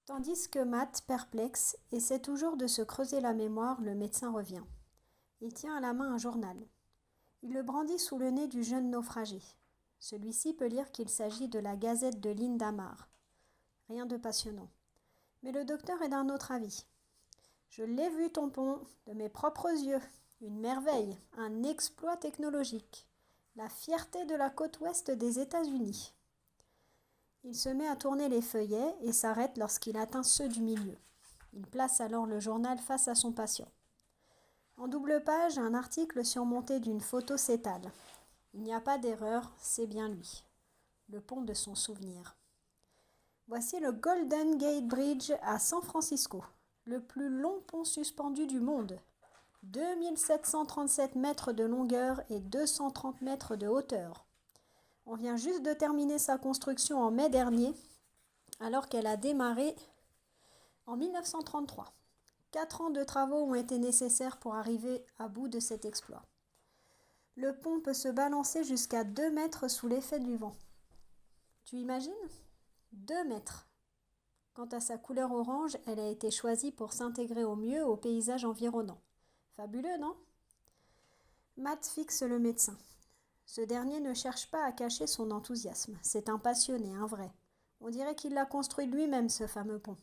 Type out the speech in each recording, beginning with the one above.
Tandis que Matt, perplexe, essaie toujours de se creuser la mémoire, le médecin revient. Il tient à la main un journal. Il le brandit sous le nez du jeune naufragé. Celui-ci peut lire qu'il s'agit de la Gazette de Lindamar. Rien de passionnant. Mais le docteur est d'un autre avis. Je l'ai vu, ton pont, de mes propres yeux. Une merveille, un exploit technologique. La fierté de la côte ouest des États-Unis. Il se met à tourner les feuillets et s'arrête lorsqu'il atteint ceux du milieu. Il place alors le journal face à son patient. En double page, un article surmonté d'une photo s'étale. Il n'y a pas d'erreur, c'est bien lui. Le pont de son souvenir. Voici le Golden Gate Bridge à San Francisco, le plus long pont suspendu du monde. 2737 mètres de longueur et 230 mètres de hauteur. On vient juste de terminer sa construction en mai dernier, alors qu'elle a démarré en 1933. 4 ans de travaux ont été nécessaires pour arriver à bout de cet exploit. Le pont peut se balancer jusqu'à 2 mètres sous l'effet du vent. Tu imagines ? 2 mètres. Quant à sa couleur orange, elle a été choisie pour s'intégrer au mieux au paysage environnant. Fabuleux, non ? Matt fixe le médecin. Ce dernier ne cherche pas à cacher son enthousiasme. C'est un passionné, un vrai. On dirait qu'il l'a construit lui-même, ce fameux pont.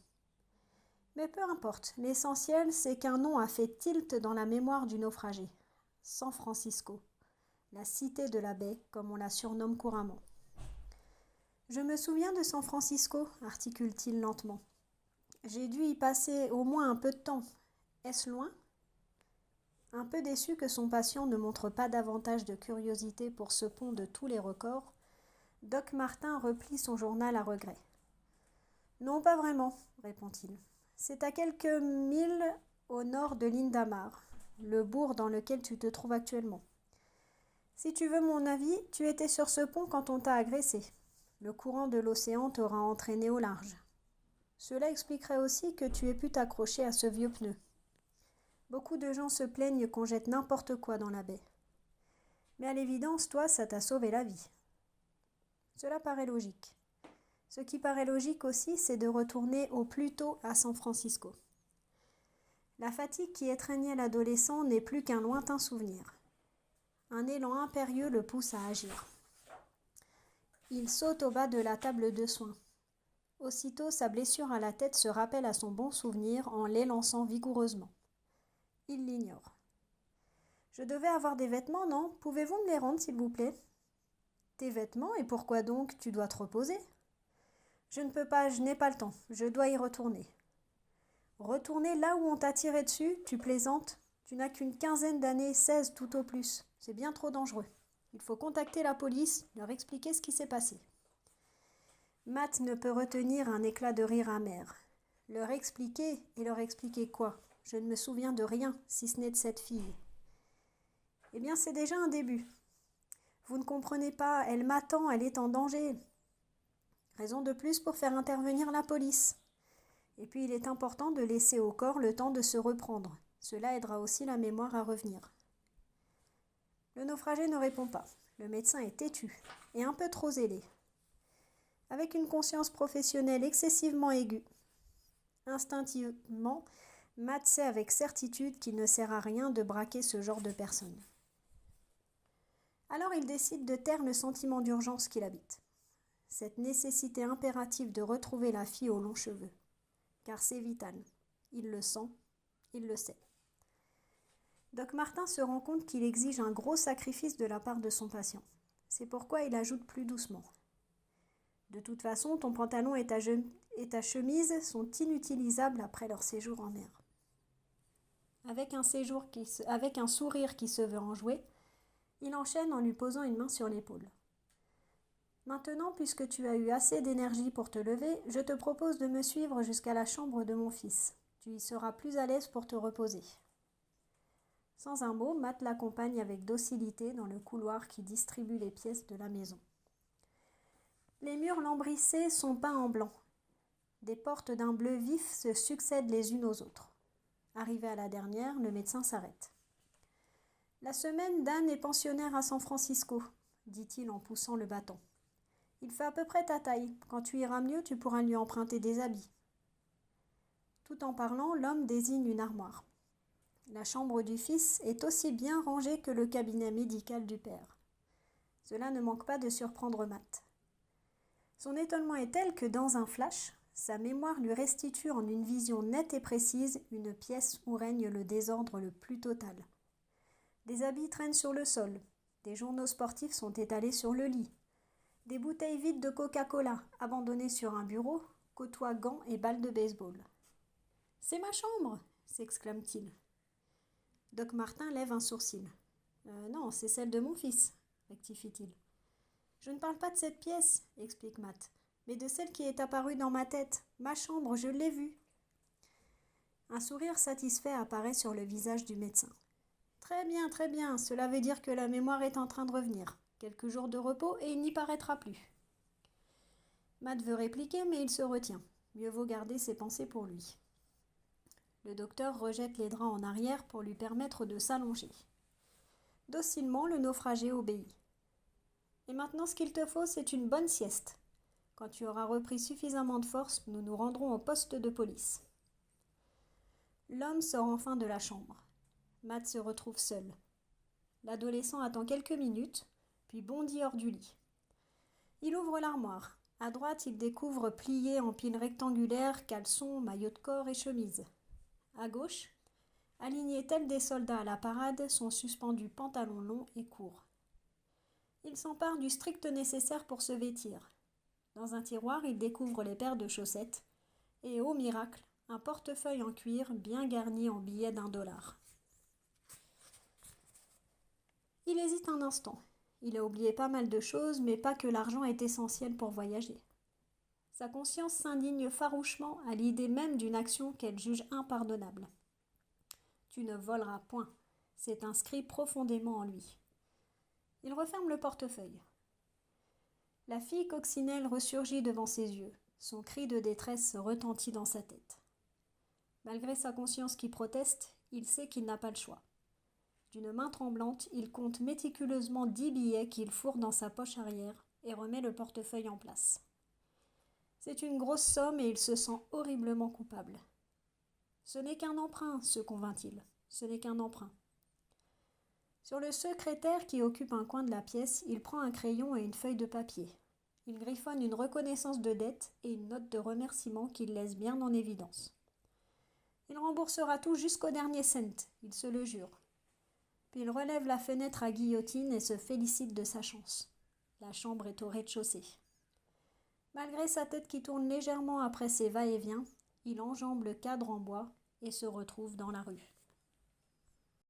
Mais peu importe, l'essentiel, c'est qu'un nom a fait tilt dans la mémoire du naufragé. San Francisco, la cité de la baie, comme on la surnomme couramment. « Je me souviens de San Francisco », articule-t-il lentement. « J'ai dû y passer au moins un peu de temps. Est-ce loin ?» Un peu déçu que son patient ne montre pas davantage de curiosité pour ce pont de tous les records, Doc Martin replie son journal à regret. « Non, pas vraiment, » répond-il. « C'est à quelques milles au nord de Lindamar, le bourg dans lequel tu te trouves actuellement. Si tu veux mon avis, tu étais sur ce pont quand on t'a agressé. Le courant de l'océan t'aura entraîné au large. Cela expliquerait aussi que tu aies pu t'accrocher à ce vieux pneu. Beaucoup de gens se plaignent qu'on jette n'importe quoi dans la baie. Mais à l'évidence, toi, ça t'a sauvé la vie. Cela paraît logique. Ce qui paraît logique aussi, c'est de retourner au plus tôt à San Francisco. La fatigue qui étreignait l'adolescent n'est plus qu'un lointain souvenir. Un élan impérieux le pousse à agir. Il saute au bas de la table de soins. Aussitôt, sa blessure à la tête se rappelle à son bon souvenir en l'élançant vigoureusement. Il l'ignore. « Je devais avoir des vêtements, non ? Pouvez-vous me les rendre, s'il vous plaît ? » ?»« Tes vêtements ? Et pourquoi donc ? Tu dois te reposer. »« Je ne peux pas, je n'ai pas le temps. Je dois y retourner. »« Retourner là où on t'a tiré dessus ? Tu plaisantes ? Tu n'as qu'une quinzaine d'années, 16 tout au plus. C'est bien trop dangereux. Il faut contacter la police, leur expliquer ce qui s'est passé. » Matt ne peut retenir un éclat de rire amer. Leur expliquer ? Et leur expliquer quoi ? Je ne me souviens de rien, si ce n'est de cette fille. Eh bien, c'est déjà un début. Vous ne comprenez pas, elle m'attend, elle est en danger. Raison de plus pour faire intervenir la police. Et puis, il est important de laisser au corps le temps de se reprendre. Cela aidera aussi la mémoire à revenir. Le naufragé ne répond pas. Le médecin est têtu et un peu trop zélé. Avec une conscience professionnelle excessivement aiguë. Instinctivement, Matt sait avec certitude qu'il ne sert à rien de braquer ce genre de personne. Alors il décide de taire le sentiment d'urgence qui l'habite. Cette nécessité impérative de retrouver la fille aux longs cheveux. Car c'est vital. Il le sent, il le sait. Doc Martin se rend compte qu'il exige un gros sacrifice de la part de son patient. C'est pourquoi il ajoute plus doucement. De toute façon, ton pantalon et ta chemise sont inutilisables après leur séjour en mer. Avec un sourire qui se veut enjoué, il enchaîne en lui posant une main sur l'épaule. Maintenant, puisque tu as eu assez d'énergie pour te lever, je te propose de me suivre jusqu'à la chambre de mon fils. Tu y seras plus à l'aise pour te reposer. Sans un mot, Matt l'accompagne avec docilité dans le couloir qui distribue les pièces de la maison. Les murs lambrissés sont peints en blanc. Des portes d'un bleu vif se succèdent les unes aux autres. Arrivé à la dernière, le médecin s'arrête. « La semaine, Dan est pensionnaire à San Francisco, » dit-il en poussant le bâton. « Il fait à peu près ta taille. Quand tu iras mieux, tu pourras lui emprunter des habits. » Tout en parlant, l'homme désigne une armoire. La chambre du fils est aussi bien rangée que le cabinet médical du père. Cela ne manque pas de surprendre Matt. Son étonnement est tel que dans un flash, sa mémoire lui restitue en une vision nette et précise une pièce où règne le désordre le plus total. Des habits traînent sur le sol, des journaux sportifs sont étalés sur le lit, des bouteilles vides de Coca-Cola abandonnées sur un bureau côtoient gants et balles de baseball. « C'est ma chambre !» s'exclame-t-il. Doc Martin lève un sourcil. « Non, c'est celle de mon fils », rectifie-t-il. « Je ne parle pas de cette pièce, » explique Matt, « mais de celle qui est apparue dans ma tête. Ma chambre, je l'ai vue. » Un sourire satisfait apparaît sur le visage du médecin. « Très bien, cela veut dire que la mémoire est en train de revenir. Quelques jours de repos et il n'y paraîtra plus. » Matt veut répliquer, mais il se retient. Mieux vaut garder ses pensées pour lui. Le docteur rejette les draps en arrière pour lui permettre de s'allonger. Docilement, le naufragé obéit. « Et maintenant, ce qu'il te faut, c'est une bonne sieste. Quand tu auras repris suffisamment de force, nous nous rendrons au poste de police. » L'homme sort enfin de la chambre. Matt se retrouve seul. L'adolescent attend quelques minutes, puis bondit hors du lit. Il ouvre l'armoire. À droite, il découvre pliés en piles rectangulaires, caleçons, maillots de corps et chemises. À gauche, alignés tels des soldats à la parade, sont suspendus pantalons longs et courts. Il s'empare du strict nécessaire pour se vêtir. Dans un tiroir, il découvre les paires de chaussettes et, ô miracle, un portefeuille en cuir bien garni en billets d'$1. Il hésite un instant. Il a oublié pas mal de choses, mais pas que l'argent est essentiel pour voyager. Sa conscience s'indigne farouchement à l'idée même d'une action qu'elle juge impardonnable. Tu ne voleras point, c'est inscrit profondément en lui. Il referme le portefeuille. La fille coccinelle ressurgit devant ses yeux. Son cri de détresse retentit dans sa tête. Malgré sa conscience qui proteste, il sait qu'il n'a pas le choix. D'une main tremblante, il compte méticuleusement 10 billets qu'il fourre dans sa poche arrière et remet le portefeuille en place. C'est une grosse somme et il se sent horriblement coupable. « Ce n'est qu'un emprunt, se convainc-il. Ce n'est qu'un emprunt. » Sur le secrétaire qui occupe un coin de la pièce, il prend un crayon et une feuille de papier. Il griffonne une reconnaissance de dette et une note de remerciement qu'il laisse bien en évidence. Il remboursera tout jusqu'au dernier cent, il se le jure. Puis il relève la fenêtre à guillotine et se félicite de sa chance. La chambre est au rez-de-chaussée. Malgré sa tête qui tourne légèrement après ses va-et-vient, il enjambe le cadre en bois et se retrouve dans la rue.